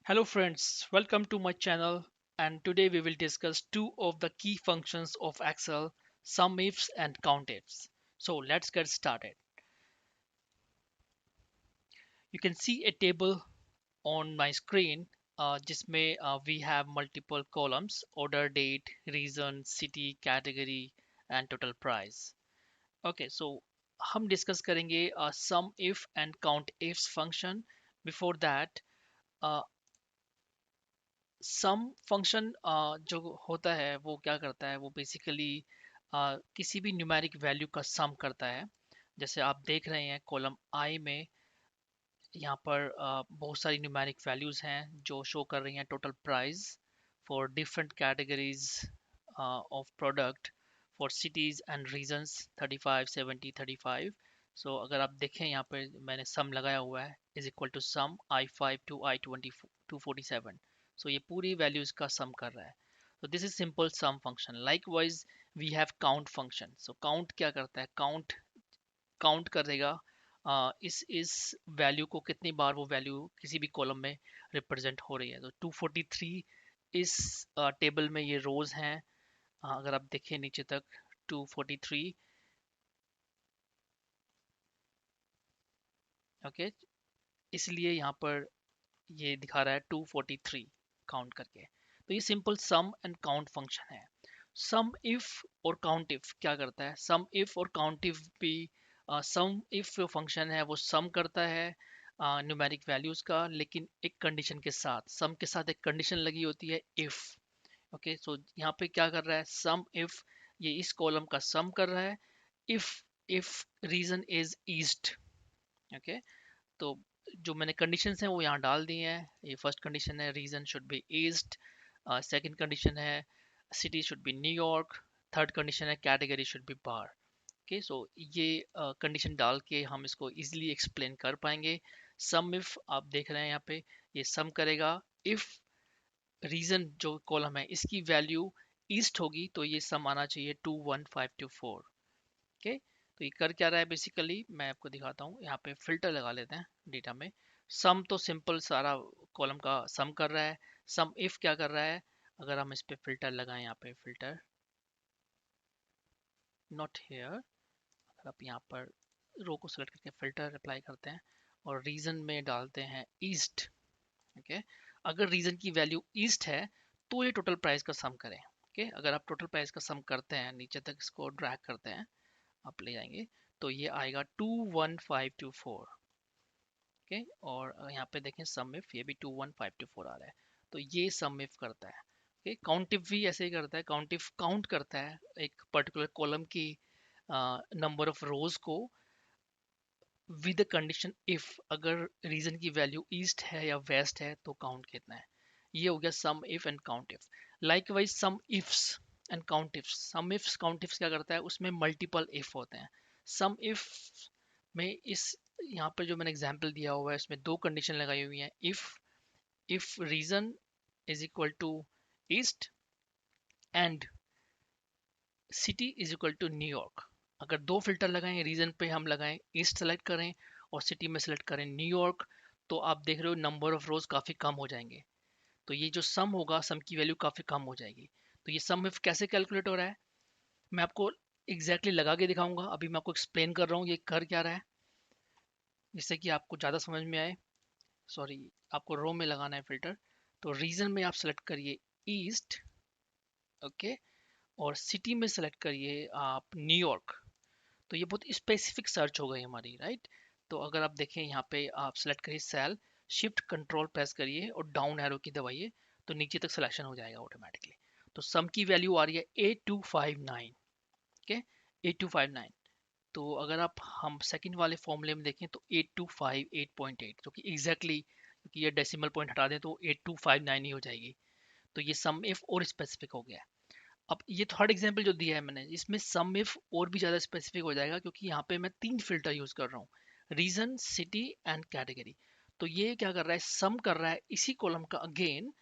Hello friends, welcome to my channel and today we will discuss two of the key functions of Excel, sum ifs and count ifs. So let's get started. You can see a table on my screen जिसमें we have multiple columns order date, reason, city, category and total price. Okay, so हम discuss करेंगे sum if and count ifs function. Before that uh, sum function जो होता है वो क्या करता है वो बेसिकली किसी भी न्यूमेरिक वैल्यू का सम करता है। जैसे आप देख रहे हैं कॉलम आई में यहाँ पर बहुत सारी न्यूमेरिक वैल्यूज हैं जो शो कर रही हैं total price for different categories of product for cities and regions 35 70 35। So अगर आप देखें यहाँ पे मैंने सम लगाया हुआ है is equal to sum I5 to I20 247। So ये पूरी वैल्यूज का सम कर रहा है। so this is simple sum function. Likewise we have count function. so count क्या करता है, काउंट करेगा इस वैल्यू को कितनी बार वो वैल्यू किसी भी कॉलम में रिप्रेजेंट हो रही है। तो 243 इस टेबल में ये रोज हैं। अगर आप देखें नीचे तक 243। ओके, इसलिए यहाँ पर ये दिखा रहा है 243 काउंट करके। तो ये simple some and count function है। सम इफ और काउंट इफ क्या करता है, सम इफ और काउंट इफ भी सम इफ जो फंक्शन है वो सम करता है न्यूमेरिक वैल्यूज का, लेकिन एक कंडीशन के साथ। सम के साथ एक कंडीशन लगी होती है इफ। ओके, सो यहाँ पे क्या कर रहा है, सम इफ ये इस कॉलम का सम कर रहा है if if region is east. Okay, तो जो मैंने कंडीशंस हैं वो यहाँ डाल दिए हैं। ये फर्स्ट कंडीशन है region should be east, second condition है city should be New York, third condition है category should be bar. Okay, so ये कंडीशन डाल के हम इसको इजीली एक्सप्लेन कर पाएंगे। सम इफ आप देख रहे हैं यहाँ पे ये सम करेगा इफ रीजन जो कॉलम है इसकी वैल्यू ईस्ट होगी तो ये सम आना चाहिए 21524। ओके, तो ये कर क्या रहा है बेसिकली मैं आपको दिखाता हूँ। यहाँ पे फिल्टर लगा लेते हैं डेटा में। सम तो सिंपल सारा कॉलम का सम कर रहा है। सम इफ क्या कर रहा है, अगर हम इस पे फिल्टर लगाएं, यहाँ पे फिल्टर नॉट हेयर, अगर आप यहाँ पर रो को सेलेक्ट करके फिल्टर अप्लाई करते हैं और रीजन में डालते हैं ईस्ट। ओके, अगर रीजन की वैल्यू ईस्ट है तो ये टोटल प्राइस का सम करें। ओके, अगर आप टोटल प्राइस का सम करते हैं नीचे तक इसको ड्रैग करते हैं आप ले जाएंगे तो ये आएगा 21524। ओके, और यहाँ पे देखें सम इफ ये भी 21524 आ रहा है। तो ये सम इफ करता है। ओके, काउंट इफ भी ऐसे ही करता है। काउंट इफ काउंट करता है एक पर्टिकुलर कॉलम की नंबर ऑफ रोज को विद कंडीशन इफ अगर रीजन की वैल्यू ईस्ट है या वेस्ट है तो काउंट कितना है। ये हो गया sum if and count if. Likewise sum ifs and count ifs, sum ifs count ifs क्या करता है उसमें मल्टीपल इफ होते हैं। सम इफ में इस यहाँ पर जो मैंने एग्जांपल दिया हुआ है इसमें दो कंडीशन लगाई हुई हैं। If region is equal to east and city is equal to New York. अगर दो फिल्टर लगाएं, रीजन पे हम लगाएं ईस्ट सेलेक्ट करें और सिटी में सेलेक्ट करें न्यूयॉर्क, तो आप देख रहे हो नंबर ऑफ रोज काफी कम हो जाएंगे। तो ये जो सम होगा सम की वैल्यू काफी कम हो जाएगी। तो ये सम इफ कैसे कैलकुलेट हो रहा है मैं आपको एग्जैक्टली लगा के दिखाऊंगा। अभी मैं आपको एक्सप्लेन कर रहा हूँ ये कर क्या रहा है जिससे कि आपको ज़्यादा समझ में आए। सॉरी, आपको रो में लगाना है फिल्टर। तो रीजन में आप सेलेक्ट करिए ईस्ट। ओके, और सिटी में सेलेक्ट करिए आप न्यूयॉर्क। तो ये बहुत स्पेसिफिक सर्च हो गई हमारी, राइट। तो अगर आप देखें यहाँ पे आप सेलेक्ट करिए सेल, शिफ्ट कंट्रोल प्रेस करिए और डाउन एरो की दबाइए तो नीचे तक सिलेक्शन हो जाएगा ऑटोमेटिकली। तो सम की वैल्यू आ रही है 8259। ओके, 8259। तो अगर आप हम सेकंड वाले फॉर्मूले में देखें तो 8258.8 जो कि एग्जैक्टली क्योंकि ये डेसिमल पॉइंट हटा दें तो 8259 ही हो जाएगी। तो ये सम इफ और स्पेसिफिक हो गया। अब ये थर्ड एग्जांपल जो दिया है मैंने इसमें सम इफ और भी ज़्यादा स्पेसिफिक हो जाएगा क्योंकि यहाँ पे मैं तीन फिल्टर यूज़ कर रहा हूँ, रीजन, सिटी एंड कैटेगरी। तो ये क्या कर रहा है, सम कर रहा है इसी कॉलम का अगेन,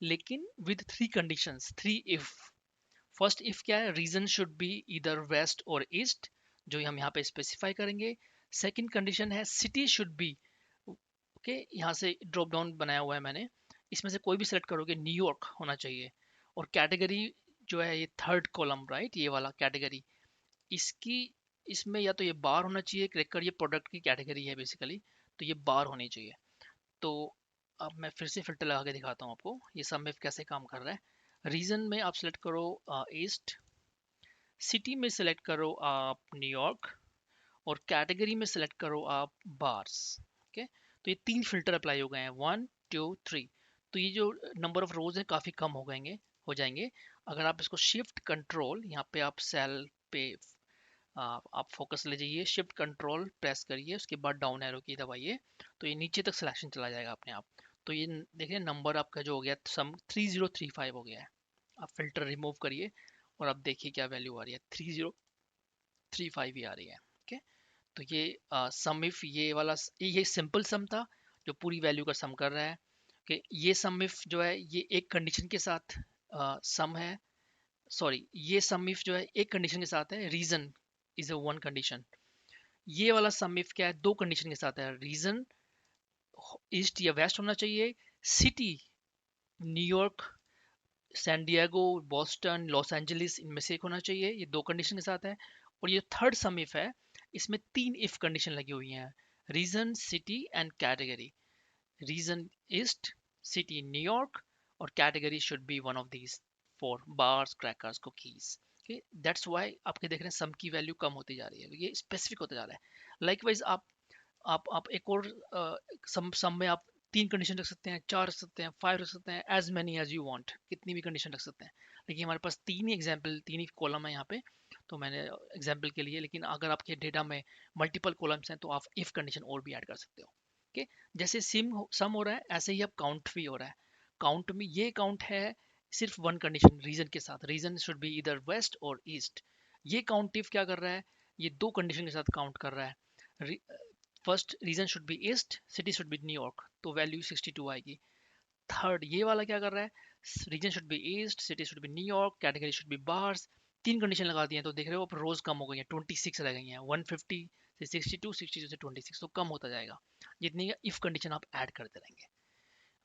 लेकिन with three conditions, three if. First if क्या है, रीजन शुड बी इधर वेस्ट और ईस्ट जो हम यहाँ पे स्पेसिफाई करेंगे। सेकंड कंडीशन है सिटी शुड बी, ओके, यहाँ से ड्रॉप डाउन बनाया हुआ है मैंने, इसमें से कोई भी सिलेक्ट करोगे न्यूयॉर्क होना चाहिए। और कैटेगरी जो है ये थर्ड कॉलम, राइट, ये वाला कैटेगरी, इसकी इसमें या तो ये बार होना चाहिए, क्लिक करिए, प्रोडक्ट की कैटेगरी है बेसिकली, तो ये बार होनी चाहिए। तो अब मैं फिर से फिल्टर लगा के दिखाता हूँ आपको ये सब में कैसे काम कर रहा है। रीजन में आप सिलेक्ट करो ईस्ट, सिटी में सिलेक्ट करो आप न्यूयॉर्क, और कैटेगरी में सिलेक्ट करो आप बार्स। ओके, तो ये तीन फिल्टर अप्लाई हो गए हैं, 1 2 3। तो ये जो नंबर ऑफ रोज है काफ़ी कम हो जाएंगे। अगर आप इसको शिफ्ट कंट्रोल, यहाँ पे आप सेल पे आप फोकस ले जाइए, शिफ्ट कंट्रोल प्रेस करिए, उसके बाद डाउन एरो की दबाइए, तो ये नीचे तक सिलेक्शन चला जाएगा अपने आप। तो ये देखिए नंबर आपका जो हो गया सम 3035 हो गया है। आप फिल्टर रिमूव करिए और अब देखिए क्या वैल्यू आ रही है, 3035 ही आ रही है। ओके, तो ये सम इफ, ये वाला ये सिंपल सम था जो पूरी वैल्यू का सम कर रहा है। कि ये सम इफ जो है ये एक कंडीशन के साथ सम है, सॉरी, ये सम इफ जो है एक कंडीशन के साथ है, region is a one condition. ये वाला सम इफ क्या है, दो कंडीशन के साथ है, रीजन ईस्ट या वेस्ट होना चाहिए, city New York, San Diego, Boston, Los Angeles, इनमें से एक होना चाहिए, ये दो कंडीशन के साथ है। और ये थर्ड सम इफ है, इसमें तीन इफ कंडीशन लगी हुई हैं, region, city and category. Region east, city New York, और category should be one of these four, bars, crackers, cookies. That's why आपके देख रहे हैं सम की वैल्यू कम होती जा रही है, ये स्पेसिफिक होता जा रहा है। लाइकवाइज आप एक और सम में आप तीन कंडीशन रख सकते हैं, चार रख सकते हैं, फाइव रख सकते हैं, as many as you want, कितनी भी कंडीशन रख सकते हैं। लेकिन हमारे पास तीन ही एग्जाम्पल, तीन ही कॉलम है यहाँ पे, तो मैंने एग्जाम्पल के लिए। लेकिन अगर आपके डेटा में मल्टीपल कॉलम्स हैं तो आप इफ कंडीशन और भी ऐड कर सकते हो। ओके, जैसे सम हो रहा है ऐसे ही अब काउंट भी हो रहा है। काउंट में ये काउंट है सिर्फ वन कंडीशन रीजन के साथ, रीजन शुड बी इधर वेस्ट और ईस्ट। ये काउंट इफ क्या कर रहा है, ये दो कंडीशन के साथ काउंट कर रहा है। First region should be east, city should be New York, तो वैल्यू 62 आएगी। थर्ड ये वाला क्या कर रहा है, region should be east, city should be New York, category should be bars. तीन कंडीशन लगा दी हैं तो देख रहे हो अब रोज कम हो गई हैं, 26 रह गई हैं, 150 से 62, 62 से 26, तो कम होता जाएगा जितनी इफ कंडीशन आप ऐड करते रहेंगे।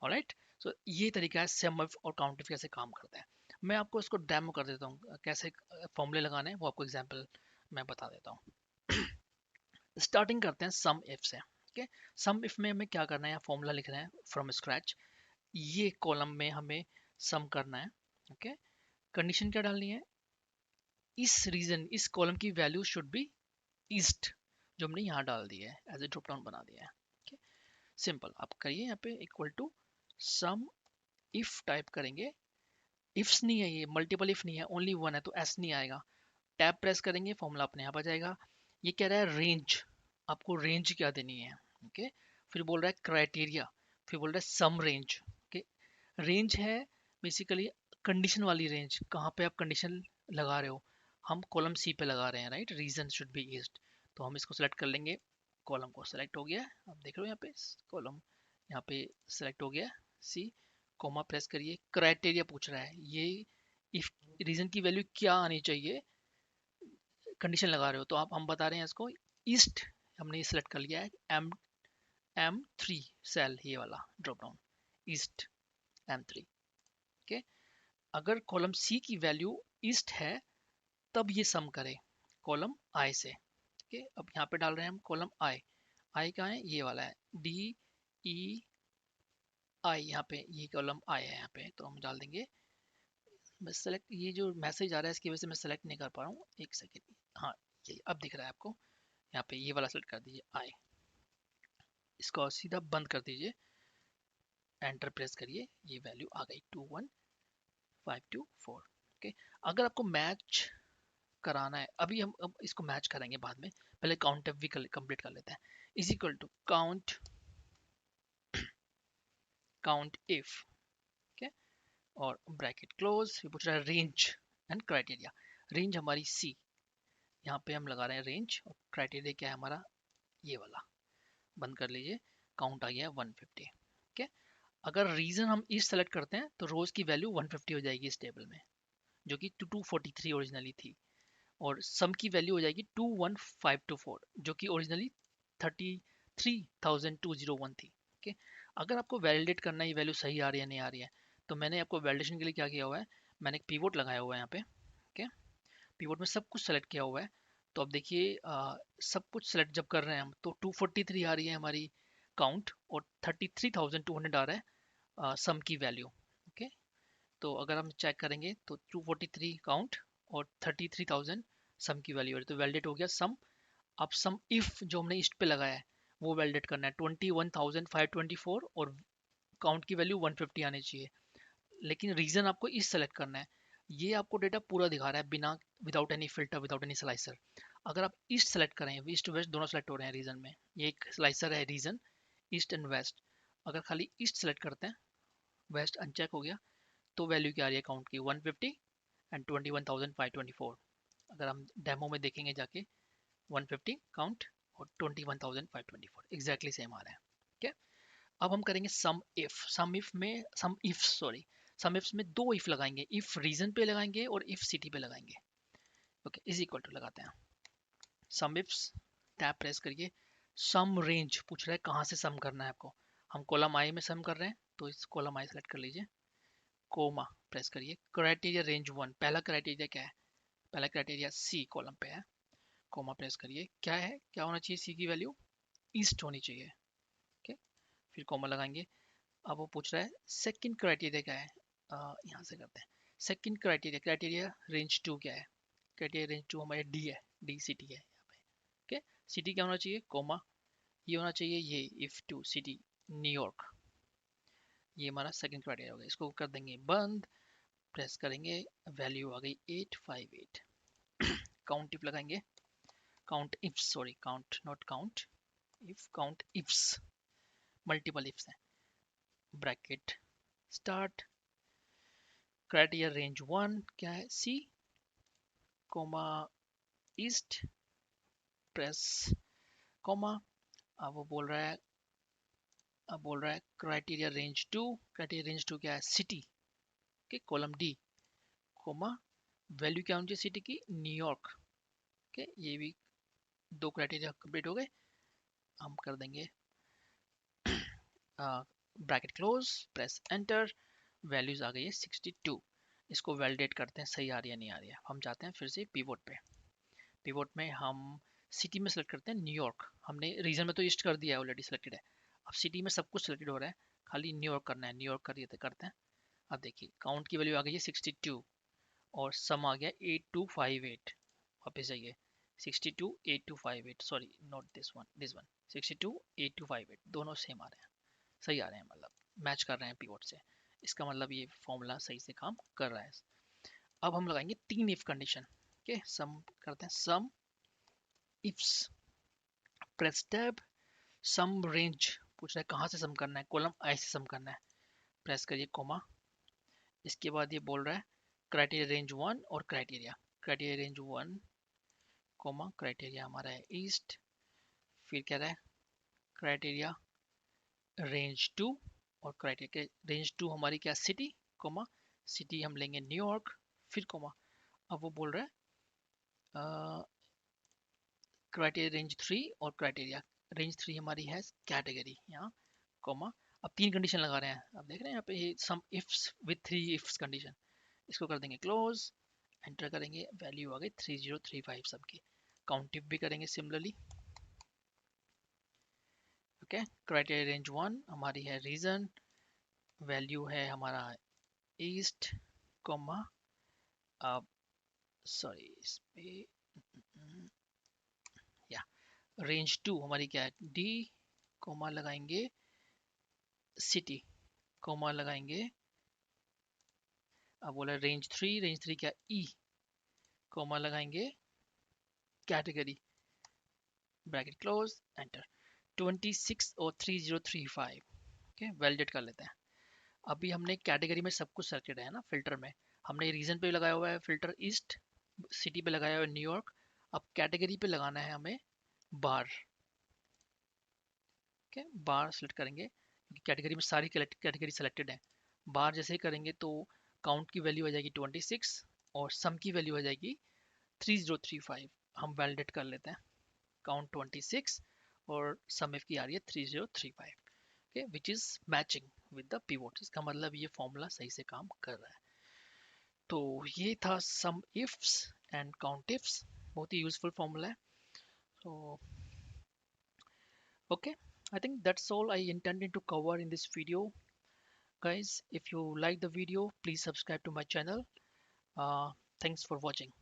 ऑलराइट, सो ये तरीका है सम इफ और काउंट इफ कैसे काम करता है। मैं आपको इसको डेमो कर देता हूँ कैसे फॉर्मूले लगाने हैं, वो आपको एग्जाम्पल मैं बता देता हूँ। स्टार्टिंग करते हैं सम इफ से। ओके, सम इफ में हमें क्या करना है, फॉर्मूला लिख रहे हैं फ्रॉम स्क्रैच। ये कॉलम में हमें सम करना है। ओके, कंडीशन क्या डालनी है, इस रीजन, इस कॉलम की वैल्यू शुड बी ईस्ट, जो हमने यहाँ डाल दी है, एज ए ड्रॉप डाउन बना दिया है। ओके, सिंपल आप करिए, यहाँ पे equal to sum if type करेंगे। इफ्स नहीं है, ये मल्टीपल इफ नहीं है, ओनली वन है, तो एस नहीं आएगा। टैब प्रेस करेंगे, फॉर्मूला अपने आप आ जाएगा। ये कह रहा है रेंज, आपको रेंज क्या देनी है। ओके, फिर बोल रहा है क्राइटेरिया, फिर बोल रहा है सम रेंज। ओके, रेंज है बेसिकली कंडीशन वाली रेंज, कहाँ पे आप कंडीशन लगा रहे हो। हम कॉलम सी पे लगा रहे हैं, right, region should be east, तो हम इसको सेलेक्ट कर लेंगे। कॉलम को सेलेक्ट हो गया, आप देख रहे हो यहाँ पे कॉलम, यहाँ पे सेलेक्ट हो गया सी, कॉमा प्रेस करिए, क्राइटेरिया पूछ रहा है, ये इफ रीजन की वैल्यू क्या आनी चाहिए, कंडीशन लगा रहे हो, तो आप हम बता रहे हैं इसको ईस्ट, हमने ये सिलेक्ट कर लिया है, M3 सेल, ये वाला drop down, east M3। Okay, अगर कॉलम सी की वैल्यू ईस्ट है तब ये सम करे कॉलम आई से। ओके, अब यहाँ पे डाल रहे हैं हम कॉलम आई, आई कहाँ है, ये वाला है, DEI, यहाँ पे ये कॉलम आई है यहाँ पे, तो हम डाल देंगे। मैं सेलेक्ट, ये जो मैसेज आ रहा है इसकी वजह से मैं सेलेक्ट नहीं कर पा रहा हूँ, एक सेकेंड। हाँ, ये अब दिख रहा है आपको, यहाँ पे ये वाला सेलेक्ट कर दीजिए आई, इसको सीधा बंद कर दीजिए, एंटर प्रेस करिए, ये वैल्यू आ गई 21524। ओके, अगर आपको मैच कराना है, अभी हम अब इसको मैच करेंगे बाद में, पहले काउंट भी कंप्लीट कर लेते हैं। Is equal to count, count if, okay, और ब्रैकेट क्लोज, ये पूछ रहा है रेंज एंड क्राइटेरिया। रेंज हमारी सी, यहाँ पे हम लगा रहे हैं रेंज, और क्राइटेरिया क्या है हमारा, ये वाला, बंद कर लीजिए, काउंट आ गया है 150। ओके, अगर रीजन हम ईस्ट सेलेक्ट करते हैं तो रोज की वैल्यू 150 हो जाएगी इस टेबल में, जो कि 243 ओरिजिनली थी, और सम की वैल्यू हो जाएगी 21524, जो कि ओरिजिनली 33201 थी। ओके, अगर आपको वैलिडेट करना है ये वैल्यू सही आ रही है नहीं आ रही है, तो मैंने आपको वैलिडेशन के लिए क्या किया हुआ है, मैंने एक पिवोट लगाया हुआ है यहाँ पे। ओके, पिवोट में सब कुछ सेलेक्ट किया हुआ है। तो अब देखिए सब कुछ सेलेक्ट जब कर रहे हैं हम, तो 243 आ रही है हमारी काउंट, और 33,200 आ रहा है सम की वैल्यू। ओके, तो अगर हम चेक करेंगे तो 243 काउंट और 33,000 सम की वैल्यू है, तो वैलिडेट हो गया सम। अब सम इफ जो हमने इस्ट पे लगाया है वो वैलिडेट करना है, 21,524 और काउंट की वैल्यू 150 आनी चाहिए। लेकिन रीजन आपको इस सेलेक्ट करना है। ये आपको डेटा पूरा दिखा रहा है बिना, without any filter, without any slicer. अगर आप ईस्ट सेलेक्ट करें, ईस्ट वेस्ट दोनों सेलेक्ट हो रहे हैं रीजन में, ये एक स्लाइसर है रीजन, ईस्ट एंड वेस्ट। अगर खाली ईस्ट सेलेक्ट करते हैं, वेस्ट अनचेक हो गया, तो वैल्यू क्या आ रही है काउंट की 150 एंड 21,524। अगर हम डेमो में देखेंगे जाके, 150 काउंट और 21,524 एग्जैक्टली सेम आ रहा है। ठीक है, अब हम करेंगे सम इफ्स में दो इफ लगाएंगे, इफ रीजन पे लगाएंगे और इफ सिटी पे लगाएंगे। ओके, इज इक्वल टू लगाते हैं सम इफ्स, टैब प्रेस करिए, सम रेंज पूछ रहा है कहाँ से सम करना है आपको। हम कॉलम आई में सम कर रहे हैं, तो इस कॉलम आई सेलेक्ट कर लीजिए, कोमा प्रेस करिए, क्राइटेरिया रेंज 1, पहला क्राइटेरिया क्या है, पहला क्राइटेरिया सी कॉलम पे है, कोमा प्रेस करिए, क्या है, क्या होना चाहिए, सी की वैल्यू ईस्ट होनी चाहिए। ओके, फिर कोमा लगाएंगे। अब वो पूछ रहा है सेकंड क्राइटेरिया क्या है, यहाँ से करते हैं सेकंड क्राइटेरिया, क्राइटेरिया रेंज 2 क्या है, क्राइटेरिया रेंज 2 हमारे डी है, डी सिटी है यहाँ पे। ओके, सिटी क्या होना चाहिए, कोमा, ये होना चाहिए ये इफ टू सिटी न्यूयॉर्क, ये हमारा सेकंड क्राइटेरिया हो गया, इसको कर देंगे बंद, प्रेस करेंगे, वैल्यू आ गई 858। काउंट इफ लगाएंगे, count ifs, sorry count not count if, count ifs, multiple ifs है, ब्रैकेट स्टार्ट, क्राइटेरिया रेंज 1 क्या है, C comma east, press coma. अब वो बोल रहा है, अब बोल रहा है क्राइटेरिया रेंज 2, क्राइटेरिया रेंज 2 क्या है, सिटी के कॉलम डी, कोमा वैल्यू क्या होनी चाहिए सिटी की, न्यूयॉर्क। के ये भी दो क्राइटेरिया कंप्लीट हो गए, हम कर देंगे bracket close, press enter, values आ गई है 62। इसको वैलिडेट करते हैं सही आ रही है नहीं आ रही है। हम जाते हैं फिर से पिवोट पे, पिवोट में हम सिटी में सेलेक्ट करते हैं न्यूयॉर्क, हमने रीजन में तो ईस्ट कर दिया है, ऑलरेडी सेलेक्टेड है। अब सिटी में सब कुछ सेलेक्टेड हो रहा है, खाली न्यूयॉर्क करना है, न्यूयॉर्क करिए तो करते हैं। अब देखिए काउंट की वैल्यू आ गई है 62 और सम आ गया 8258, वापस जाइए 628258, सॉरी नॉट दिस वन 628258, दोनों सेम आ रहे हैं, सही आ रहे हैं, मतलब मैच कर रहे हैं पिवोट से। इसका मतलब ये फॉर्मूला सही से काम कर रहा है। अब हम लगाएंगे तीन इफ कंडीशन। ओके, सम करते हैं, सम इफ्स, प्रेस टैब, सम रेंज पूछ रहा है कहाँ से सम करना है, कॉलम आई से सम करना है, प्रेस करिए कोमा। इसके बाद ये बोल रहा है क्राइटेरिया रेंज 1 और criteria, criteria range 1 comma criteria हमारा है ईस्ट, फिर कह रहा है क्राइटेरिया रेंज 2 और क्राइटेरिया रेंज 2 हमारी क्या, सिटी कोमा, सिटी हम लेंगे न्यूयॉर्क, फिर कोमा। अब वो बोल रहा है क्राइटेरिया रेंज 3 और क्राइटेरिया रेंज 3 हमारी है कैटेगरी, यहाँ कोमा। अब तीन कंडीशन लगा रहे हैं, अब देख रहे हैं यहाँ पे ये सम ifs with three ifs condition, इसको कर देंगे क्लोज, एंटर करेंगे, वैल्यू आ गई 3035 सबकी। काउंट इफ भी करेंगे सिमिलरली। ओके, क्राइटेरिया रेंज 1 हमारी है रीजन, वैल्यू है हमारा ईस्ट कोमा, अब सॉरी इस पे या रेंज 2 हमारी क्या है, डी कोमा लगाएंगे सिटी, कोमा लगाएंगे, अब बोला रेंज 3, रेंज 3 क्या, ई कोमा लगाएंगे कैटेगरी, ब्रैकेट क्लोज, एंटर, 26 और 3035। ओके, वैलिडेट कर लेते हैं। अभी हमने कैटेगरी में सब कुछ सेलेक्टेड है ना, फिल्टर में हमने रीजन पे लगाया हुआ है फिल्टर ईस्ट, सिटी पे लगाया हुआ है न्यूयॉर्क, अब कैटेगरी पे लगाना है हमें बार। ओके, बार सेलेक्ट करेंगे क्योंकि कैटेगरी में सारी कैटेगरी सेलेक्टेड है। बार जैसे ही करेंगे तो काउंट की वैल्यू आ जाएगी 26 और सम की वैल्यू आ जाएगी 3035। हम वैलिडेट कर लेते हैं, काउंट 26 और सम की आ रही है 3035। okay, which is matching with the pivot. इसका मतलब ये फॉर्मूला सही से काम कर रहा है. तो ये था सम इफ्स एंड काउंट इफ्स, बहुत ही यूजफुल फॉर्मूला है. So okay, I think that's all I intended to cover in this video. Guys, if you like the video, please subscribe to my channel. Thanks for watching.